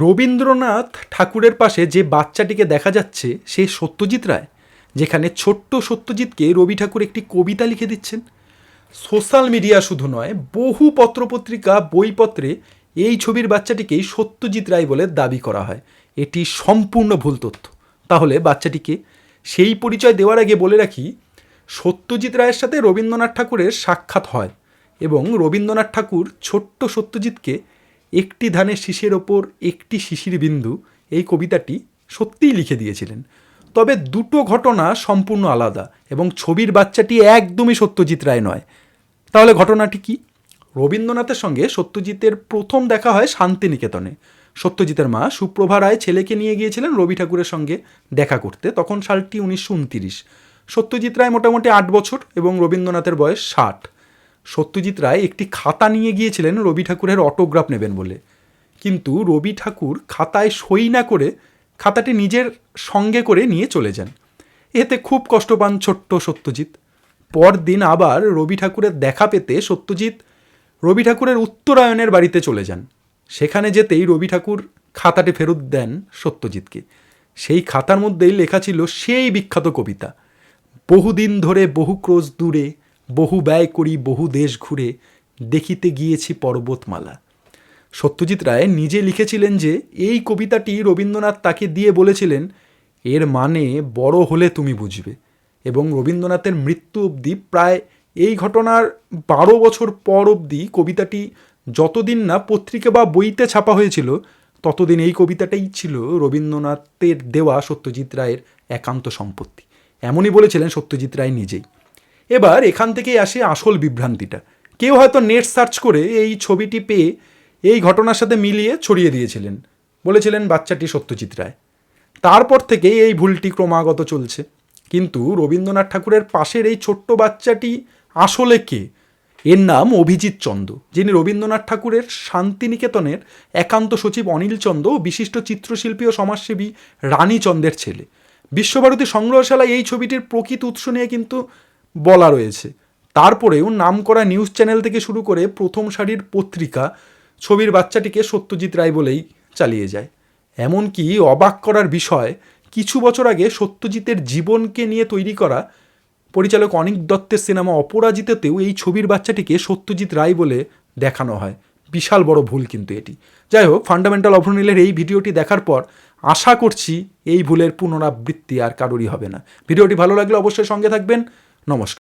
রবীন্দ্রনাথ ঠাকুরের পাশে যে বাচ্চাটিকে দেখা যাচ্ছে সে সত্যজিৎ রায়, যেখানে ছোট্ট সত্যজিৎকে রবি ঠাকুর একটি কবিতা লিখে দিচ্ছেন। সোশ্যাল মিডিয়া শুধু নয়, বহু পত্রপত্রিকা বইপত্রে এই ছবির বাচ্চাটিকেই সত্যজিৎ রায় বলে দাবি করা হয়। এটি সম্পূর্ণ ভুল তথ্য। তাহলে বাচ্চাটিকে সেই পরিচয় দেওয়ার আগে বলে রাখি, সত্যজিৎ রায়ের সাথে রবীন্দ্রনাথ ঠাকুরের সাক্ষাৎ হয় এবং রবীন্দ্রনাথ ঠাকুর ছোট্ট সত্যজিৎকে একটি ধানের শীষের ওপর একটি শিশির বিন্দু এই কবিতাটি সত্যিই লিখে দিয়েছিলেন। তবে দুটো ঘটনা সম্পূর্ণ আলাদা এবং ছবির বাচ্চাটি একদমই সত্যজিৎ রায় নয়। তাহলে ঘটনাটি কি? রবীন্দ্রনাথের সঙ্গে সত্যজিতের প্রথম দেখা হয় শান্তিনিকেতনে। সত্যজিতের মা সুপ্রভা রায় ছেলেকে নিয়ে গিয়েছিলেন রবি ঠাকুরের সঙ্গে দেখা করতে। তখন সালটি 1929। সত্যজিৎ রায় মোটামুটি 8 বছর এবং রবীন্দ্রনাথের বয়স 60। সত্যজিৎ রায় একটি খাতা নিয়ে গিয়েছিলেন রবি ঠাকুরের অটোগ্রাফ নেবেন বলে, কিন্তু রবি ঠাকুর খাতায় সই না করে খাতাটি নিজের সঙ্গে করে নিয়ে চলে যান। এতে খুব কষ্ট পান ছোট্ট সত্যজিৎ। পরদিন আবার রবি ঠাকুরের দেখা পেতে সত্যজিৎ রবি ঠাকুরের উত্তরায়ণের বাড়িতে চলে যান। সেখানে যেতেই রবি ঠাকুর খাতাটি ফেরত দেন সত্যজিৎকে। সেই খাতার মধ্যেই লেখা ছিল সেই বিখ্যাত কবিতা, বহুদিন ধরে বহু ক্রোশ দূরে, বহু ব্যয় করি বহু দেশ ঘুরে, দেখিতে গিয়েছি পর্বতমালা। সত্যজিৎ রায় নিজে লিখেছিলেন যে এই কবিতাটি রবীন্দ্রনাথ তাকে দিয়ে বলেছিলেন, এর মানে বড় হলে তুমি বুঝবে। এবং রবীন্দ্রনাথের মৃত্যু অবধি, প্রায় এই ঘটনার 12 বছর পর অবধি, কবিতাটি যতদিন না পত্রিকা বা বইতে ছাপা হয়েছিল ততদিন এই কবিতাটাই ছিল রবীন্দ্রনাথের দেওয়া সত্যজিৎ রায়ের একান্ত সম্পত্তি। এমনই বলেছিলেন সত্যজিৎ রায় নিজেই। এবার এখান থেকেই আসে আসল বিভ্রান্তিটা। কেউ হয়তো নেট সার্চ করে এই ছবিটি পেয়ে এই ঘটনার সাথে মিলিয়ে ছড়িয়ে দিয়েছিলেন, বলেছিলেন বাচ্চাটি সত্যজিৎ রায়। তারপর থেকে এই ভুলটি ক্রমাগত চলছে। কিন্তু রবীন্দ্রনাথ ঠাকুরের পাশের এই ছোট্ট বাচ্চাটি আসলে কে? এর নাম অভিজিৎ চন্দ, যিনি রবীন্দ্রনাথ ঠাকুরের শান্তিনিকেতনের একান্ত সচিব অনিল চন্দ ও বিশিষ্ট চিত্রশিল্পী ও সমাজসেবী রানী চন্দের ছেলে। বিশ্বভারতী সংগ্রহশালায় এই ছবিটির প্রকৃত উৎস নিয়ে কিন্তু বলা রয়েছে। তারপরেও নামকরা নিউজ চ্যানেল থেকে শুরু করে প্রথম সারির পত্রিকা ছবির বাচ্চাটিকে সত্যজিৎ রায় বলেই চালিয়ে যায়। এমনকি অবাক করার বিষয়, কিছু বছর আগে সত্যজিতের জীবনকে নিয়ে তৈরি করা পরিচালক অনিক দত্তের সিনেমা অপরাজিতাতেও এই ছবির বাচ্চাটিকে সত্যজিৎ রায় বলে দেখানো হয়। বিশাল বড় ভুল কিন্তু এটি। যাই হোক, ফান্ডামেন্টাল অফ অনিলের এই ভিডিওটি দেখার পর আশা করছি এই ভুলের পুনরাবৃত্তি আর কারোরই হবে না। ভিডিওটি ভালো লাগলে অবশ্যই সঙ্গে থাকবেন। নমস্কার।